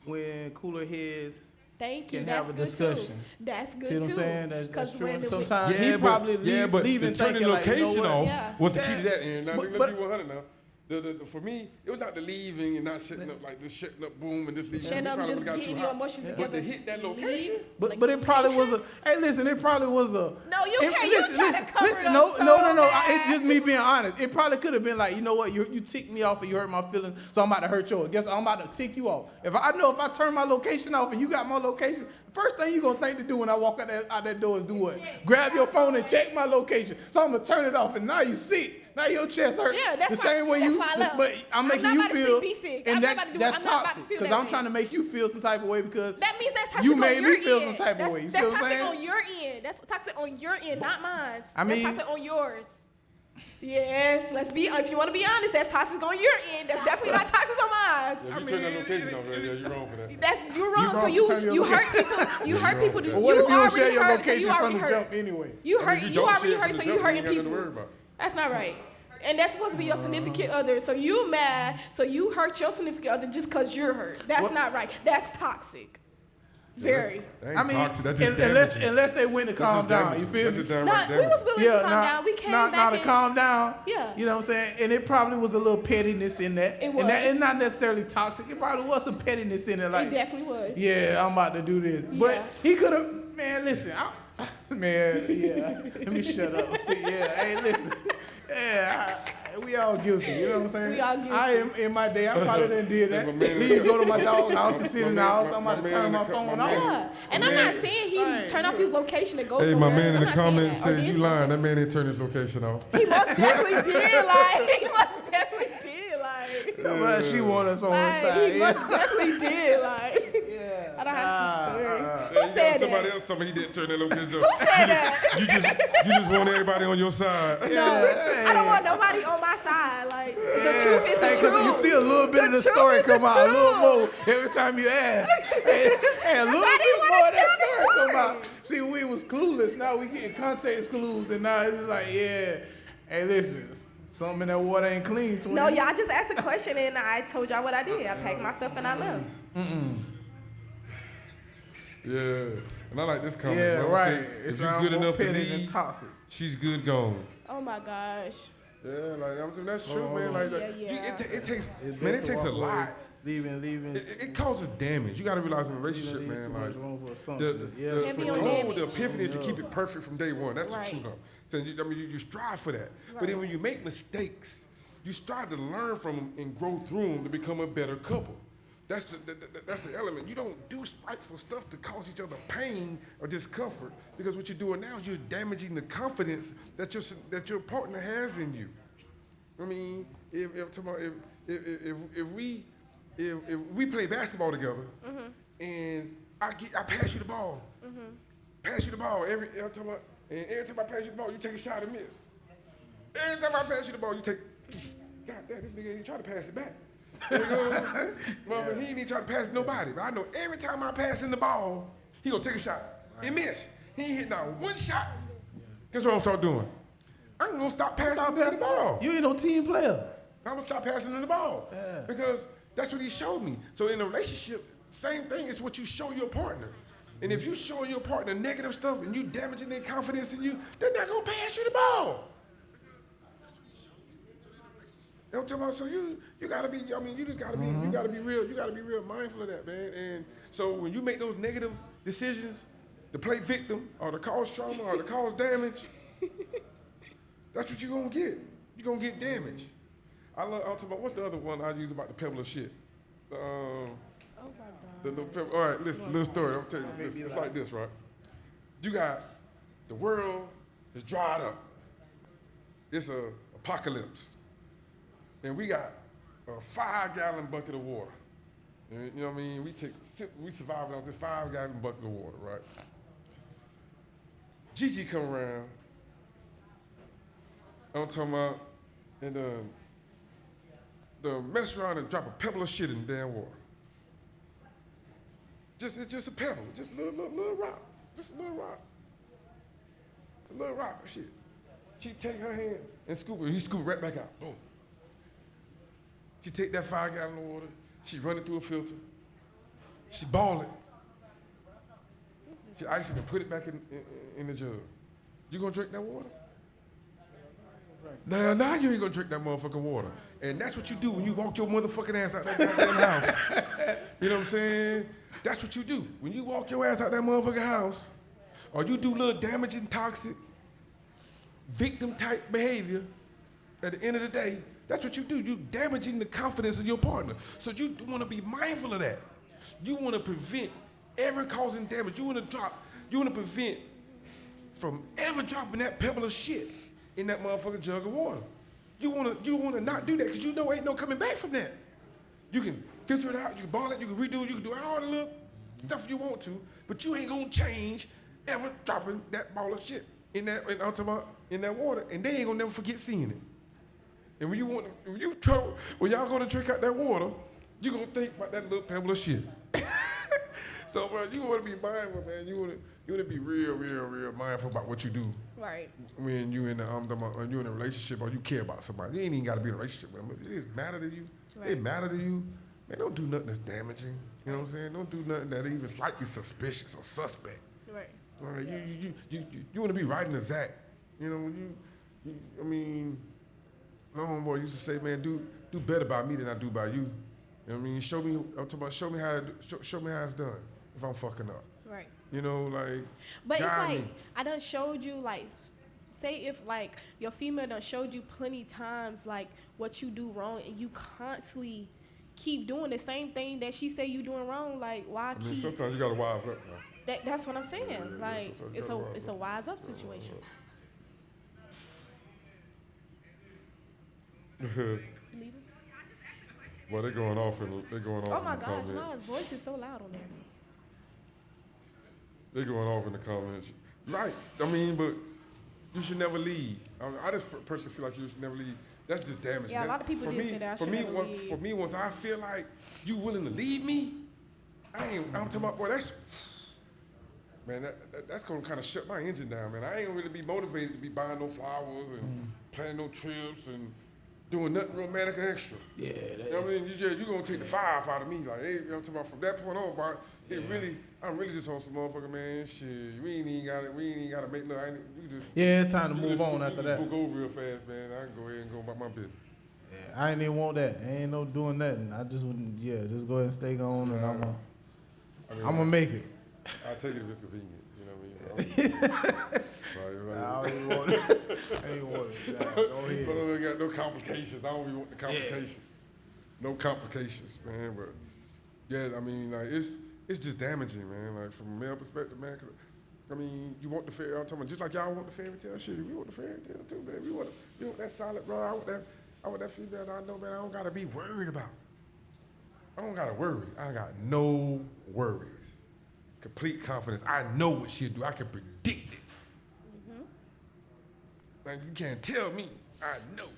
when cooler heads Thank you. can That's have a good discussion. too. That's good See what too. I'm saying? That's 'Cause true. when And it was- sometimes he Yeah, probably but leaving the turning thinking like, you know location what? off Yeah. was the key Yeah. to that. And now, But- let's be 100 now. For me, it was not the leaving and not shutting up, like just shutting up, boom, and just leaving. Shutting We up, probably just would've got getting too your hot. emotions Yeah. together. But to hit that location, But it probably was a. Hey, listen, it probably was a. No, you it- can't. You trying to cover it up so No. bad. It's just me being honest. It probably could have been like, you know what, you ticked me off and you hurt my feelings, so I'm about to hurt yours. Guess what? I'm about to tick you off. If I turn my location off and you got my location, first thing you gonna think to do when I walk out that door is do what? Grab your phone and check my location. So I'm gonna turn it off, and now you sick. Now your chest hurt. Yeah, that's the same way that's you. why I love. But I'm making not you about to feel, be sick. and I'm not that's about to do- I'm not about to toxic feel because that I'm way. trying to make you feel some type of way because That means that's toxic you on made your me feel end. some type of That's, way. You see that's what I'm toxic saying? on your end. That's toxic on your end, not mine. I mean- that's toxic on yours. Yes, let's be. If you want to be honest, that's toxic on your end. That's definitely not toxic on mine. yeah, if you turn that location off, yeah, you're wrong for that. That's you're wrong. wrong So for turning your you hurt people. You hurt people. But But what You if you don't already share your hurt. So location you from already the hurt. jump anyway? You I hurt. mean, You don't already share hurt. from So the you jump, hurting ain't got nothing to people. worry about. That's not right. And that's supposed to be your significant other. So you mad. So you hurt your significant other just because you're hurt. That's What- not right. That's toxic. Very. That ain't I mean, toxic, that's just unless damaging. they went to That's calm just down, damaging. you feel That's me? just downright No, we was willing to calm down. We came now back to and- calm down. Yeah. You know what I'm saying? And it probably was a little pettiness in that. It And that was. it's not necessarily toxic. It probably was some pettiness in it. It Like, definitely was. yeah, I'm about to do this. Yeah. But he could have, man, listen. Man, yeah. Let me shut up. Yeah, hey, listen. Yeah, we all guilty. You know what I'm saying? We all guilty. I am in my day. I probably done did that. My man- Leave, go to my dog's house and sit in the My man- house. I'm about to my turn man my in the co- phone my off. man- Yeah. And I'm Man. not saying he Right, turn off yeah. his location to go Hey, somewhere. my man in I'm the not saying comments that. Or said you did lying. That man didn't turn his location off. something. He most definitely did. Like, he most definitely did. Like, Come on, she want us on her side. he most definitely did. Like, I don't have to story. Yeah, Who you got said somebody that? else told me he didn't turn that location Who off. said that? You just want everybody on your side. No, I don't want nobody on my side. Like, the truth is the Hey, 'cause truth. you see a little bit of the truth story is the come out, a little truth. more every time you ask. Hey, a little I bit didn't more wanna of that tell the story come story. out. See, we was clueless. Now we getting context clues, and now it's just like, yeah. Hey, listen, something in that water ain't clean. Twin. No, y'all just asked a question and I told y'all what I did. I packed my stuff and I left. Yeah. And I like this comment. Yeah, bro. right. Say, It if you sounds good more enough to petty than leave, toxic. she's good gone. Oh my gosh. Yeah, like I'm saying that's true, man. Like Yeah, yeah. it takes, It's man, best it to takes a walk away. lot. Leaving. It causes damage. You got to realize in a relationship, leaves too man. much Like room for the assumption. Yeah, the that's be the on goal, damage. the epiphany is to keep it perfect from day one. That's Right. the truth. Though. So you strive for that. But then when you make mistakes, you strive to learn from them and grow through them to become a better couple. That's the element. You don't do spiteful stuff to cause each other pain or discomfort because what you're doing now is you're damaging the confidence that your partner has in you. I mean, if we play basketball together and I pass you the ball, pass you the ball every time I pass you the ball, you take a shot and miss. Every time I pass you the ball, you take. God damn, this nigga ain't trying to pass it back. You know? Well, he ain't even trying to pass nobody. But I know every time I pass him the ball, he gonna take a shot and miss. He ain't hitting out one shot. Guess what I'm gonna start doing? I'm gonna stop passing him the ball. You ain't no team player. I'm gonna stop passing him the ball. Yeah. Because that's what he showed me. So in a relationship, same thing is what you show your partner. And if you show your partner negative stuff and you damaging their confidence in you, they're not gonna pass you the ball. You know what I'm talking about? So you gotta be, I mean, you just gotta be, you gotta be real mindful of that, man. And so when you make those negative decisions to play victim or to cause trauma or to cause damage, that's what you're gonna get. You're gonna get damage. I'll talk about, what's the other one I use about the pebble of shit? Oh my God. The little pebble, all right, listen, little story, I'll tell you this. It's like this, right? You got, the world is dried up. It's a apocalypse. And we got a 5-gallon bucket of water. And, you know what I mean? We survived off this 5-gallon bucket of water, right? Gigi come around. I'm talking about, and the mess around and drop a pebble of shit in the damn water. It's just a pebble, just a little rock, just a little rock. It's a little rock, shit. She take her hand and scoop it, he scoop it right back out, boom. She take that 5-gallon of water, she run it through a filter, she ball it, She ice it and put it back in the jug. You gonna drink that water? Now you ain't gonna drink that motherfucking water. And that's what you do when you walk your motherfucking ass out that goddamn house. You know what I'm saying? That's what you do. When you walk your ass out that motherfucking house, or you do little damaging, toxic, victim type behavior, at the end of the day, that's what you do. You damaging the confidence of your partner. So you want to be mindful of that. You want to prevent ever causing damage. You want to prevent from ever dropping that pebble of shit in that motherfucking jug of water. You want to not do that because you know ain't no coming back from that. You can filter it out, you can ball it, you can redo it, you can do all the little stuff you want to, but you ain't gonna change ever dropping that ball of shit in that water, and they ain't gonna never forget seeing it. And when y'all gonna drink out that water, you gonna think about that little pebble of shit. So, bro, you wanna be mindful, man. You wanna be real mindful about what you do. Right. When you in a relationship or you care about somebody, you ain't even gotta be in a relationship with them. It matter to you. Right. It matter to you. Man, don't do nothing that's damaging. You know what I'm saying? Don't do nothing that even slightly suspicious or suspect. Right. All right, you want to be right and exact. You know, I mean, my homeboy used to say, man, do better by me than I do by you. You know what I mean? Show me how it's done if I'm fucking up. Right. You know, like. But it's guide like me. I done showed you, like, say if like your female done showed you plenty times like what you do wrong, and you constantly keep doing the same thing that she say you doing wrong. Like, why I mean, keep? sometimes you gotta wise up now. That's what I'm saying. Yeah, like sometimes it's a wise up situation. Well, they're going off in the Oh my gosh, comments. my voice is so loud on there. They're going off in the comments. Right. I mean, but you should never leave. I just personally feel like you should never leave. That's just damage. Yeah, a lot of people did say that I should never leave. For me, once I feel like you willing to leave me, I'm talking about, boy, that's gonna kind of shut my engine down, man. I ain't gonna really be motivated to be buying no flowers and planning no trips and doing nothing romantic or extra. Yeah, You know what I mean? You gonna take the fire up out of me. Like, hey, I'm talking about from that point on, bro, I'm really just on some motherfucking, man, shit. We ain't even gotta make no, yeah, it's time to move on after that. Book over real fast, man. I can go ahead and go about my business. Yeah, I ain't even want that. Ain't no doing nothing. I just wouldn't. Yeah, just go ahead and stay on, and I'm gonna make it. I take it if it's convenient. You know what I mean? I don't even want it. I ain't want it. Nah, go ahead. But I got no complications. I don't even want the complications. No complications, man. But yeah, I mean, like it's just damaging, man. Like from a male perspective, man. 'Cause, I mean, you want the fairy tale. I'm talking about just like y'all want the fairy tale shit. We want the fairy tale too, man. You want that solid, bro. I want that female that I know, man. I don't gotta be worried about. I don't gotta worry. I got no worries. Complete confidence. I know what she'll do. I can predict it. Like, you can't tell me. I know.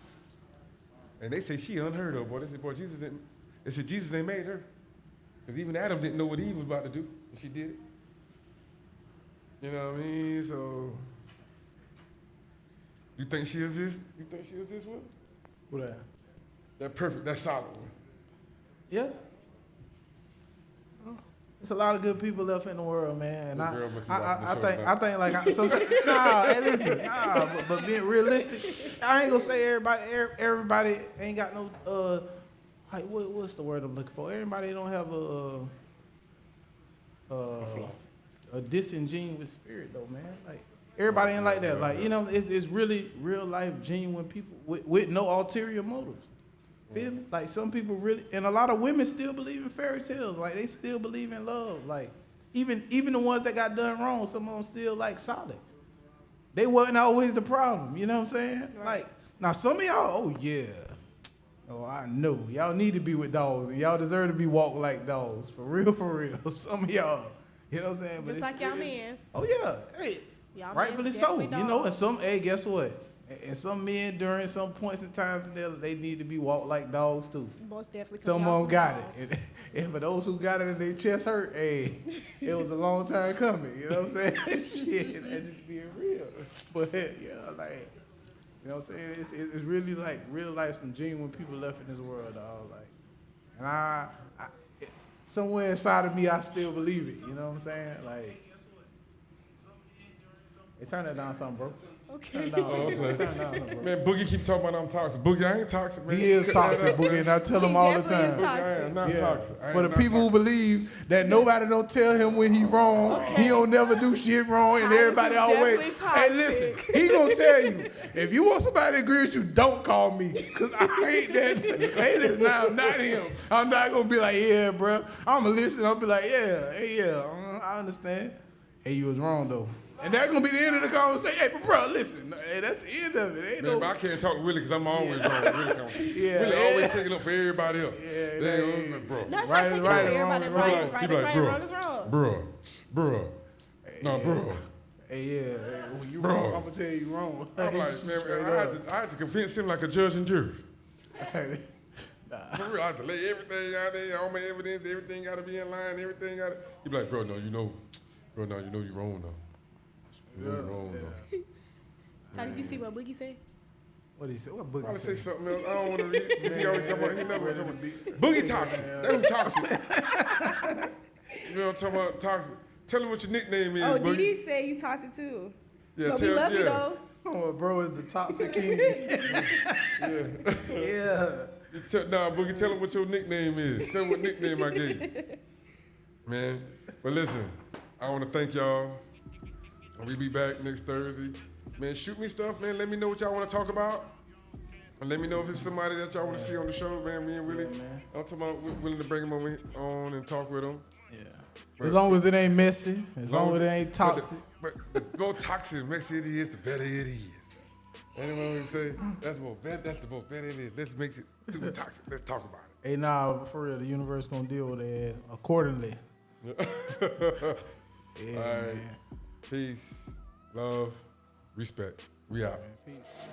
And they say she unheard of, boy. They said, boy, Jesus ain't made her. Because even Adam didn't know what Eve was about to do, and she did it. You know what I mean? So, you think she exists? You think she exists with her? What that? That perfect, that solid one. Yeah. There's a lot of good people left in the world, man. And I think like sometimes, hey, listen, but being realistic, I ain't gonna say everybody ain't got no like what's the word I'm looking for? Everybody don't have a disingenuous spirit though, man. Like everybody ain't like that. Like, you know, it's really real life, genuine people with no ulterior motives. Feel me? Like some people really, and a lot of women still believe in fairy tales. Like they still believe in love. Like even the ones that got done wrong, some of them still like solid. They wasn't always the problem. You know what I'm saying? Right. Like now some of y'all, oh yeah, oh I know y'all need to be with dogs and y'all deserve to be walked like dogs for real, for real. Some of y'all, you know what I'm saying? Just like y'all mans. Oh yeah, hey, Y'all rightfully mans so. definitely You know, and dogs. some, hey, guess what? And some men during some points in time they need to be walked like dogs too. Most definitely. 'cause Some y'all of them got dogs. it. And for those who got it and their chest hurt, hey, it was a long time coming. You know what I'm saying? Shit, that's just being real. But yeah, like, you know what I'm saying? It's really like real life, some genuine people left in this world, dog. Like, and I somewhere inside of me, I still believe it. You know what I'm saying? Like, Hey, turn that down something, bro. Okay. Turn it down. Oh, Turn okay. it down something, bro. Man, Boogie keep talking about I'm toxic. Boogie, I ain't toxic, man. He is Cut that toxic, out. Boogie, and I tell He him all the definitely is time. toxic. I am not Yeah. toxic. I For am the not people who toxic. believe that nobody don't tell him when he wrong, he don't never do shit wrong, and Titus everybody is always. definitely Hey, listen, toxic. he gonna tell you if you want somebody to agree with you, don't call me, cause I ain't that. Hey, listen, I'm not him. I'm not gonna be like, yeah, bro. I'm gonna listen. I'll be like, yeah, hey, yeah, I understand. Hey, you was wrong though. And that's gonna be the end of the conversation. Hey, but bro, listen, hey, that's the end of it. Ain't Man, no. but I can't talk to Willie because I'm always wrong. Yeah, Willie yeah. always taking up for everybody else. Yeah, They yeah. ain't, bro. No, it's Right not is taking right for and wrong everybody. is Right, wrong. right He is like, right, bro, wrong is wrong. bro. No, bro. Hey, yeah, when you Bro. wrong, I'm gonna tell you wrong. I'm like, man, Straight I had to convince him like a judge and jury. up. For real, I had to lay everything out there, all my evidence, everything got to be in line, everything got to. He be like, bro, no, you know you're wrong though. You know you're wrong though. Titus, you see what Boogie said? What he said? What Boogie Probably say said? something else. I don't want to read it. 'Cause he always talking about, he never talking about. Boogie toxic. That's who toxic. You know what I'm talking about? Toxic. Tell him what your nickname is, Oh, Boogie. Didi said you toxic too. Yeah, But we love you though. Oh, bro is the toxic king. Yeah. Nah, Boogie, tell him what your nickname is. Tell him what nickname I gave you. Man, but listen, I want to thank y'all. We'll be back next Thursday. Man, shoot me stuff, man. Let me know what y'all want to talk about. And let me know if it's somebody that y'all want to see on the show, man. Me and Willie. man. I'm talking about willing to bring them on and talk with them. Yeah. As long as it ain't messy, as long as it ain't toxic. But the more toxic, messy it is, the better it is. Anyone want to say? That's the most better it is. Let's make it super toxic. Let's talk about it. Hey, nah, for real, the universe gonna deal with it accordingly. Yeah, All right. man. Peace, love, respect. We out. Peace.